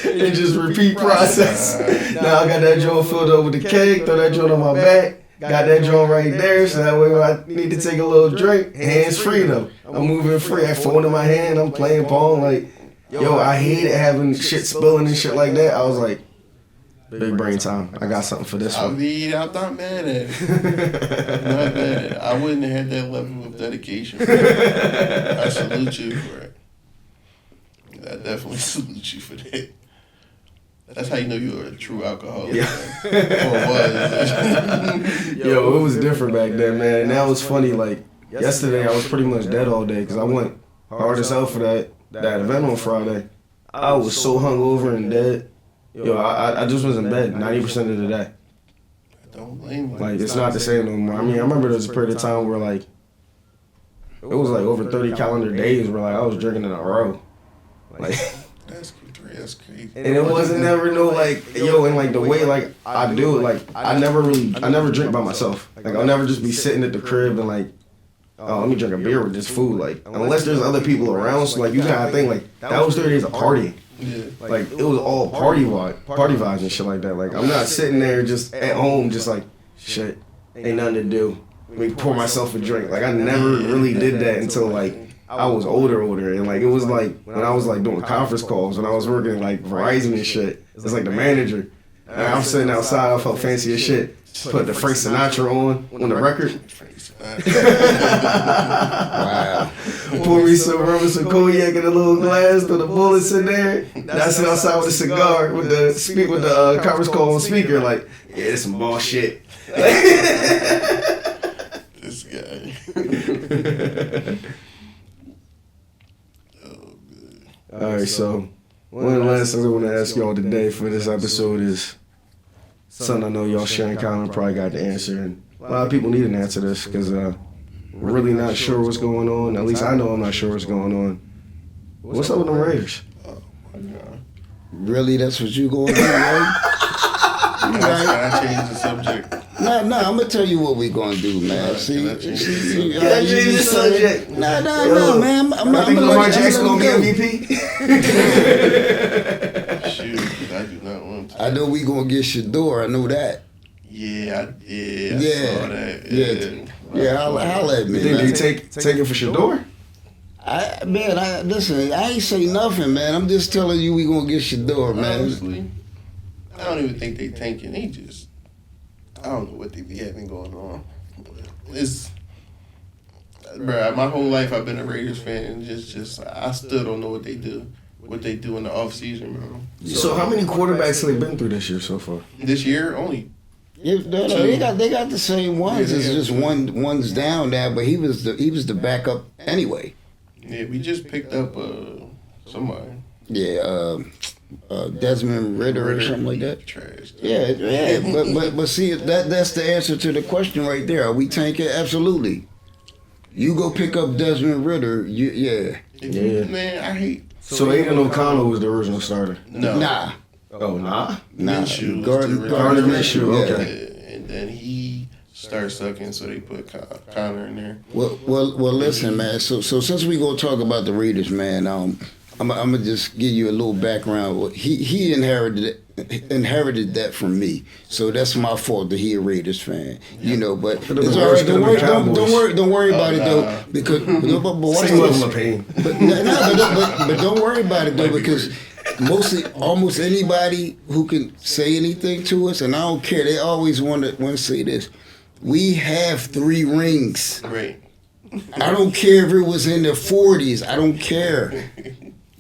And just repeat process. Now I got that joint filled up with the K, throw that joint on my back. Got that joint right there, so that way when I need to take a little drink, hands free though. I'm moving free. I have phone in my hand, I'm playing Pong. I hated having shit spilling and shit like that. I was like, big brain time. I got something for this one. I'm not mad at it. I'm not mad at it. I wouldn't have had that level of dedication. I salute you for it. I definitely salute you for that. That's how you know you're a true alcoholic. Yeah. Yo, it was different back then, man. And that was funny. Yesterday, I was pretty much dead all day because I went hard as hell for that event on Friday. I was so hungover and dead. Yo, I just was in bed 90% of the day. Don't blame me. It's not the same no more. I mean, I remember there was a period of time where it was over 30 calendar days where I was drinking in a row. That's crazy. And it wasn't never and the way I do it, I never drink by myself. I'll never just be sitting at the crib and let me drink a beer with this food. Unless there's other people around, so you gotta think that was 30 days of partying. Yeah. It was all party vibes and shit like that. I'm not sitting there just at home just shit, ain't nothing to do. Let me pour myself a drink. I never really did that until I was older, and it was when I was doing conference calls when I was working Verizon and shit. It's the manager. I'm sitting outside, I felt fancy as shit. Put the Frank Sinatra on the record. Wow. Pour me some rum and some cognac in a little glass, throw the bullets in there. I sit outside with a cigar with the conference call on speaker, like, yeah, it's some bullshit. This guy. All right, so one of the last things I want to ask y'all today for this episode is something I know y'all sharing common probably got the answer, and a lot of people need an answer to this because we're really not sure what's going on. At least I know I'm not sure what's going on. What's up with the Raiders? Oh my God. Really, that's what you going to do, right? Can I change the subject? No, I'm gonna tell you what we gonna do, man. See, Change the subject. No, man. I'm I think gonna Lamar let Jackson gonna be go. MVP. Shoot, I do not want to. I know we gonna get Shador. I know that. Yeah, I saw that. Yeah. Holla at me, Did man. you take it for Shador? Listen. I ain't say nothing, man. I'm just telling you we gonna get Shador, man. Honestly, I don't even think they tanking. They just, I don't know what they be having going on. It's, bruh, my whole life I've been a Raiders fan. Just I still don't know what they do in the off season, bro. So how many quarterbacks have they been through this year so far? This year only. They got the same ones. Yeah, It's they just have one's down there, but he was the backup anyway. Yeah, we just picked up somebody. Yeah, Desmond Ritter or something like that. Trash. Yeah, but see that's the answer to the question right there. Are we tanking? Absolutely. You go pick up Desmond Ritter. Yeah. Man, I hate. So Aiden O'Connell was the original starter. No. Nah. Oh, nah. Minshew. Gardner Minshew, Yeah. okay. And then he started sucking, so they put Connor in there. Well, listen, man. So since we gonna talk about the Raiders, man, I'm gonna just give you a little background. He inherited that from me, so that's my fault that he a Raiders fan, you know. But it's all right. Don't worry about it though, because Same level of pain. but don't worry about it though, because almost anybody who can say anything to us, and I don't care, they always want to say this. We have 3 rings. Right. I don't care if it was in the 40s. I don't care.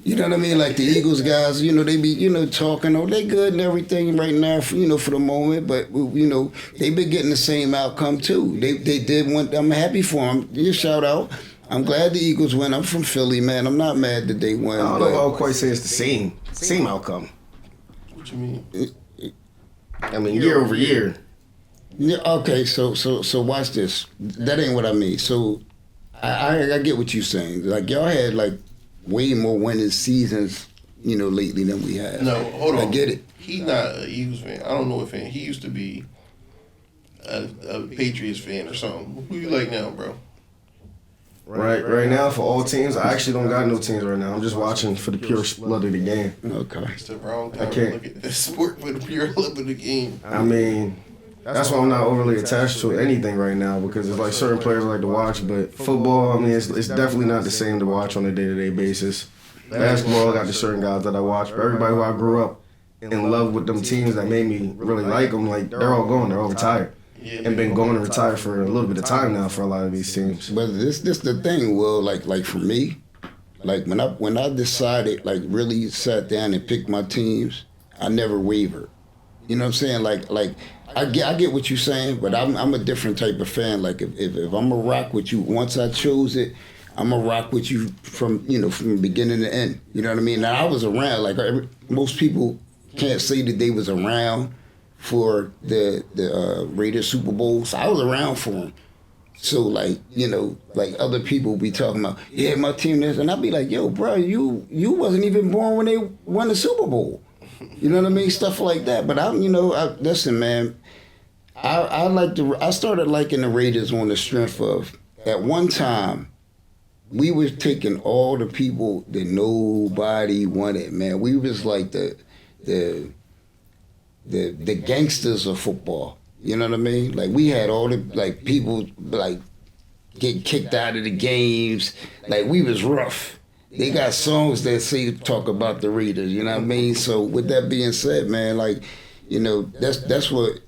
You know what I mean? Like the Eagles guys, you know, they be, you know, talking, oh, they good and everything right now, for, you know, for the moment. But, you know, they been getting the same outcome, too. They did want, I'm happy for them. You shout out. I'm glad the Eagles win. I'm from Philly, man. I'm not mad that they won. I don't know if I would quite say it's the same outcome. What you mean? I mean, year over year. Yeah, okay, so watch this. That ain't what I mean. So I get what you're saying. Like y'all had like way more winning seasons, you know, lately than we have. No, hold on. I get it. He's not a Eagles fan. I don't know what fan. He used to be a Patriots fan or something. Who you like now, bro? Right now, for all teams, I actually don't got no teams right now. I'm just watching for the pure blood of the game. Okay. It's the wrong time I to can't. look at this sport for the pure love of the game. I mean, that's why I'm not overly attached to anything right now, because it's like certain players I like to watch, but football, I mean, it's definitely not the same to watch on a day-to-day basis. Basketball, I got the certain guys that I watch, but everybody who I grew up in love with them teams that made me really like them, like they're all gone, they're all retired. And been going to retire for a little bit of time now for a lot of these teams. But this the thing, Will, like for me, like when I decided, like really sat down and picked my teams, I never wavered. You know what I'm saying? Like I get what you're saying, but I'm a different type of fan. Like if I'm gonna rock with you, once I chose it, I'm gonna rock with you from beginning to end. You know what I mean? Now I was around. Like most people can't say that they was around for the Raiders Super Bowl. So I was around for them. So like other people be talking about, yeah, my team this, and I'd be like, yo, bro, you wasn't even born when they won the Super Bowl. You know what I mean? Stuff like that. But listen, man, I started liking the Raiders on the strength of, at one time, we was taking all the people that nobody wanted, man. We was like the gangsters of football. You know what I mean? Like we had all the like people like getting kicked out of the games. Like we was rough. They got songs that talk about the Raiders. You know what I mean? So with that being said, man, like that's what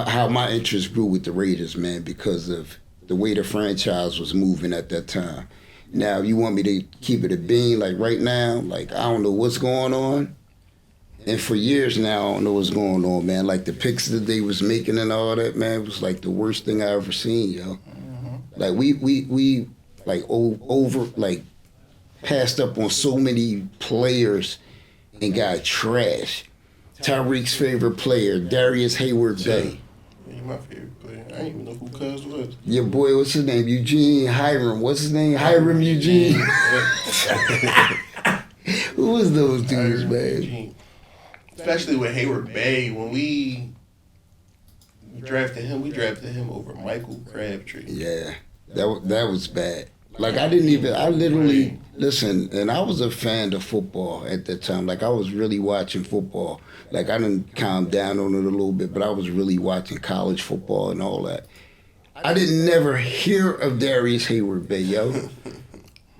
how my interest grew with the Raiders, man, because of the way the franchise was moving at that time. Now, you want me to keep it a bean, like right now, like I don't know what's going on. And for years now, I don't know what's going on, man. Like the picks that they was making and all that, man, was like the worst thing I ever seen, yo. Like we like over like passed up on so many players and got trash. Tyreek's favorite player, Darius Hayward-Bay. He's my favorite player. I didn't even know who Cuz was. Your boy, what's his name? Eugene Hiram. What's his name? Hiram Eugene. Who was those dudes, man? Eugene. Especially with Hayward-Bay, when we drafted him over Michael Crabtree. Yeah, that was bad. Like I literally, listen, and I was a fan of football at that time. Like I was really watching football. Like I didn't calm down on it a little bit, but I was really watching college football and all that. I didn't never hear of Darius Hayward-Bay, yo.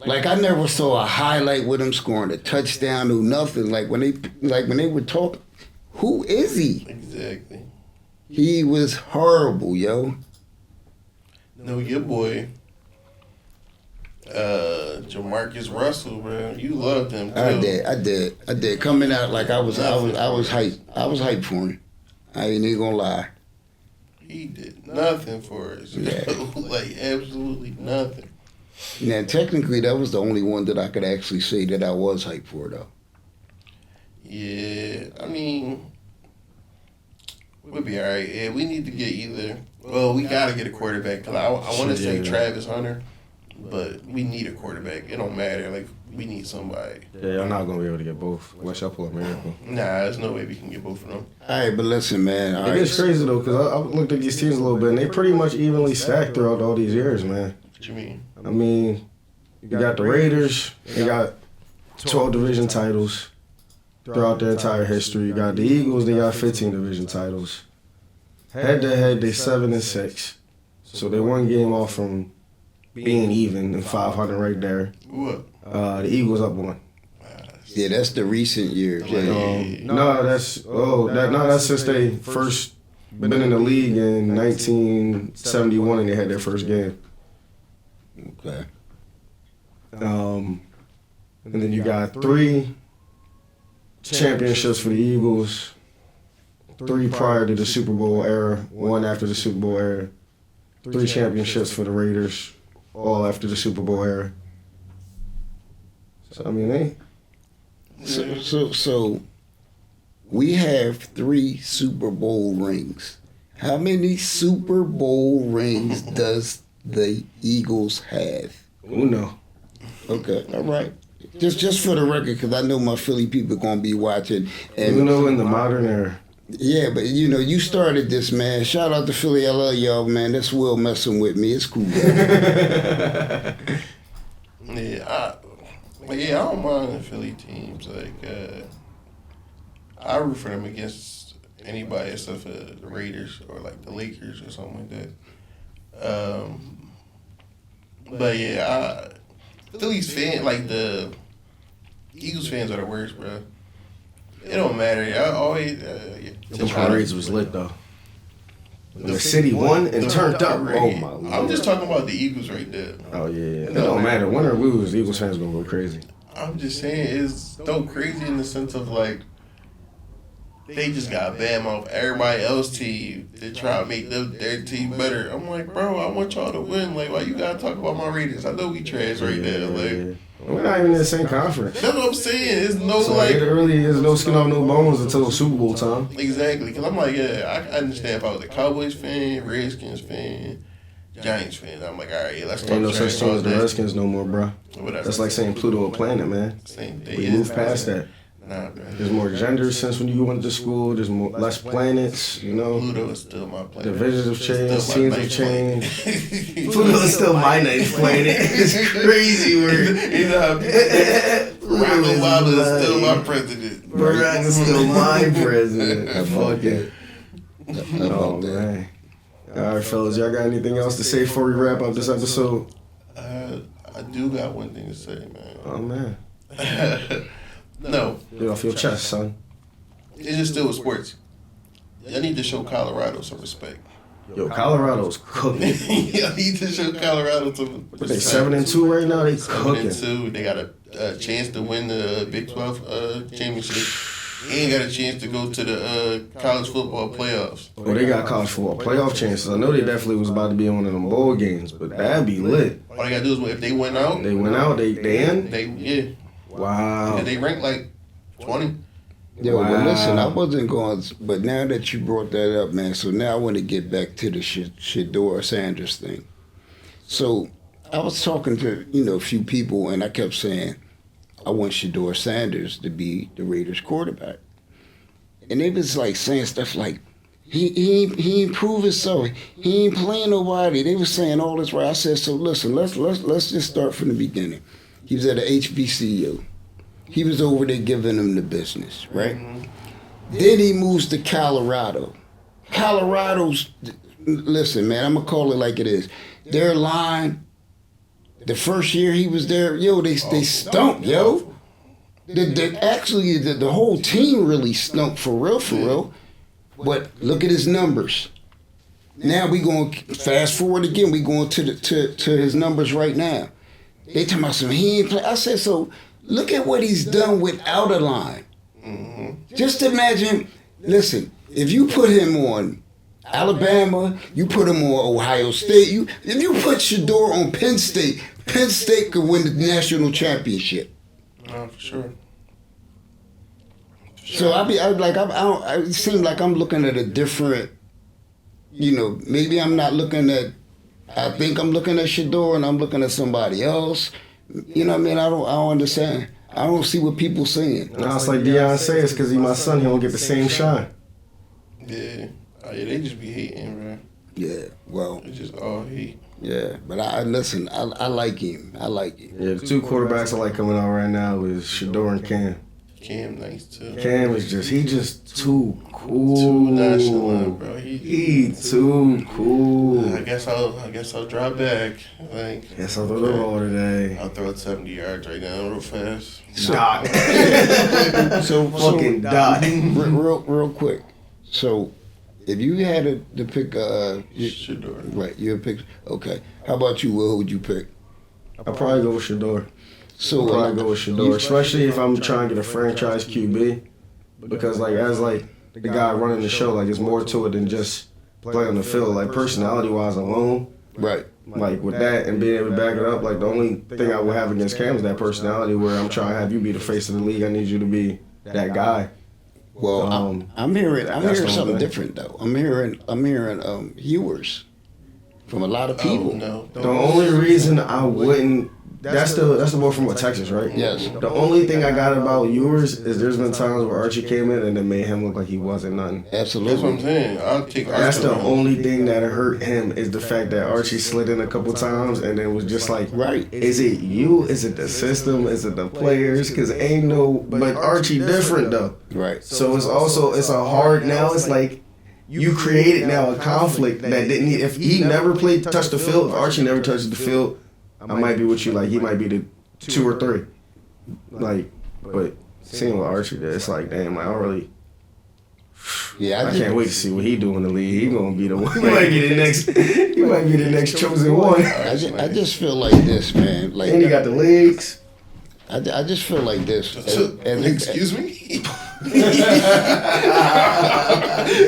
Like I never saw a highlight with him scoring a touchdown or nothing. Like when they were talking, who is he? Exactly. He was horrible, yo. No, your boy, Jamarcus Russell, bro. You loved him too. I did. Coming out like I was hyped. I was hyped for him. I ain't even gonna lie. He did nothing for us. Yeah. Like absolutely nothing. Now technically that was the only one that I could actually say that I was hyped for though. Yeah, I mean, we'll be all right. Yeah, we need to get either. Well, we gotta get a quarterback because I want to say Travis Hunter, but we need a quarterback. It don't matter. Like we need somebody. Yeah, y'all not gonna be able to get both. Unless y'all pull a miracle. Nah, there's no way we can get both of them. All right, but listen, man. It gets crazy though, because I looked at these teams a little bit, and they pretty much evenly stacked throughout all these years, man. What you mean? I mean, you got the Raiders. They got 12 division titles throughout their entire history. You got the Eagles. They got 15 division titles. Head to head, they 7-6. So they one game off from being even and 500 right there. What? The Eagles up one. Yeah, that's the recent years. Yeah. That's since they first been in the league in 1971 and they had their first game. Okay. And then you got 3 championships for the Eagles, 3 prior to the Super Bowl era, 1 after the Super Bowl era, 3 championships for the Raiders, all after the Super Bowl era. So I mean, So we have 3 Super Bowl rings. How many Super Bowl rings does the Eagles have? Uno. Okay, all right. Just for the record, because I know my Philly people gonna be watching. And Uno in the modern era. yeah, but you started this, man. Shout out to Philly, I love y'all, man. That's Will messing with me. It's cool. Yeah, I don't mind the Philly teams. Like, I root for them against anybody except for the Raiders or like the Lakers or something like that. But yeah, Phillies fan, like the Eagles fans are the worst, bro. It don't matter. I always. The parades was lit though. The city won and turned up. Oh my Lord. I'm just talking about the Eagles right there. Oh yeah. It don't matter. Win or lose, the Eagles fans gonna go crazy. I'm just saying it's so crazy in the sense of like they just got bad mouth everybody else team to try to make their team better. I'm like, bro, I want y'all to win. Like, why you gotta talk about my Raiders? I know we trash right now. Like, we're not even in the same conference. That's what I'm saying. It's no So like it really is no skin off no bones until Super Bowl time. exactly because I'm like, yeah, I understand if I was a Cowboys fan, Redskins fan, Giants fan. I'm like, all right, let's talk. Ain't no trash such thing as the about that. Redskins no more, bro. Whatever. That's like saying Pluto a planet, man. Same thing. We moved past that. Nah, bro. There's more genders since when you went to school. There's less planets, you know. Pluto is still my planet. Divisions have changed, Still my teams have ninth changed. planet. Pluto is still my ninth planet. It's crazy word. You know how Robin Wobble is still my president. Barack is still my president. Fuck it. How Oh about that? man. All right, fellas, y'all got anything else to say before we wrap up this episode? I do got one thing to say, man. Oh man. No, Get off your chest, son. it's just still with sports. y'all need to show Colorado some respect. Yo, Colorado's cooking. Y'all need to show Colorado some respect. They 7-2 right now. They cooking. 7-2. They got a chance to win the Big 12 championship. He ain't got a chance to go to the college football playoffs. Well, they got college football playoff chances. I know they definitely was about to be on one of them bowl games, but that'd be lit. All they gotta do is if they win out. They went out. They in. Yeah. Wow. Yeah, they ranked like 20. Yo, Wow. well, listen, I wasn't going, but now that you brought that up, man, so now I want to get back to the Shedeur Sanders thing. So I was talking to, a few people, and I kept saying, I want Shedeur Sanders to be the Raiders quarterback. And they was like saying stuff like, he ain't prove himself. He ain't playing nobody. They was saying all this right. I said, so listen, let's just start from the beginning. He was at a HBCU. He was over there giving them the business, right? Mm-hmm. Then he moves to Colorado. Colorado's, listen, man, I'm going to call it like it is. Their line, the first year he was there, they stunk, yo. The whole team really stunk for real. But look at his numbers. Now we going to fast forward again. We going to his numbers right now. They talking about he ain't play. I said, so look at what he's done without a line. Mm-hmm. Just imagine, listen, if you put him on Alabama, you put him on Ohio State, if you put Shedeur on Penn State could win the national championship. For sure. So it seems like I'm looking at a different, maybe I'm not looking at, I think I'm looking at Shedeur and I'm looking at somebody else. You know what I mean? I don't understand. I don't see what people saying. No, it's like Deion says, because he's my son, he don't get the same shine. Yeah. They just be hating, bro. Yeah, well. It's just all hate. Yeah, but I listen, I like him. I like him. Yeah, the two quarterbacks I like coming out right now is Shedeur and Cam. Cam nice too. Cam is just too cool. Too nonchalant, bro. He too cool. I guess I'll drop back. Guess I'll throw the ball today. I'll throw it 70 yards right now, real fast. Dot. so fucking dot. Real quick. So, if you had to pick, Shedeur. Right, you pick. Okay. How about you, Will? Who would you pick? I'll probably go with Shedeur. So I'll probably go with Shedeur, especially if I'm trying to get a franchise QB, because as the guy running the show, it's more to it than just play on the field. Personality wise alone, right? With that and being able to back it up, the only thing I would have against Cam is that personality where I'm trying to have you be the face of the league. I need you to be that guy. Well, I'm hearing something different though. I'm hearing viewers from a lot of people. Oh, no. The only reason I wouldn't. That's the boy from Texas, right? Yes. The only thing I got about yours is there's been times where Archie came in and it made him look like he wasn't nothing. Absolutely. That's what I'm saying. I'll take Archie. That's the only thing that hurt him is the fact that Archie slid in a couple times and then was just like, right. Is it you? Is it the system? Is it the players? Because but Archie different though. Right. So it's a hard now. It's like you created now a conflict that didn't need. If he never touched the field, if Archie never touched the field, I might be with you. He might be the 2 or 3. But seeing what Archie did, it's damn, I don't really. Yeah, I can't wait to see what he do in the league. He gonna be the one. He might be the next chosen one. I just feel like this, man. And he got the legs. I just feel like this. Excuse me?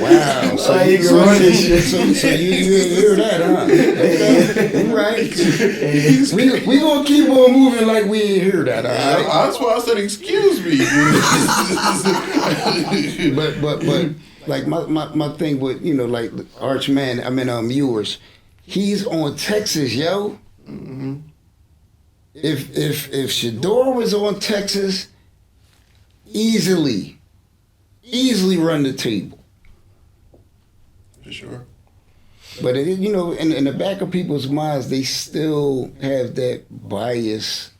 Wow. So you hear that, huh? Right. We gonna keep on moving like we ain't hear that, all right? That's why I said excuse me. but my thing with Archman, viewers, he's on Texas, yo. Mm-hmm. If Shedeur was on Texas, easily run the table. For sure. But in the back of people's minds, they still have that bias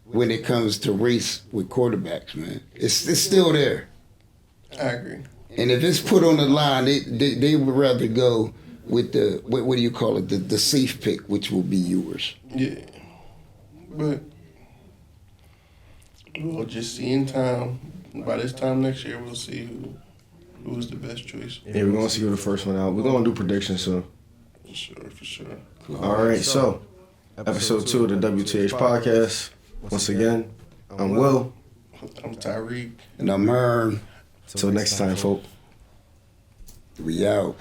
when it comes to race with quarterbacks, man. It's still there. I agree. And if it's put on the line, they would rather go with the what do you call it? The safe pick, which will be yours. Yeah. But we'll just see in time. By this time next year, we'll see It was the best choice. Yeah, we're gonna see who the first one out. We're gonna do predictions soon. For sure. All right, so episode 2 of the WTH Podcast. Once again, I'm Will. I'm Tyreek. And I'm Herm. Till next time, folks. We out.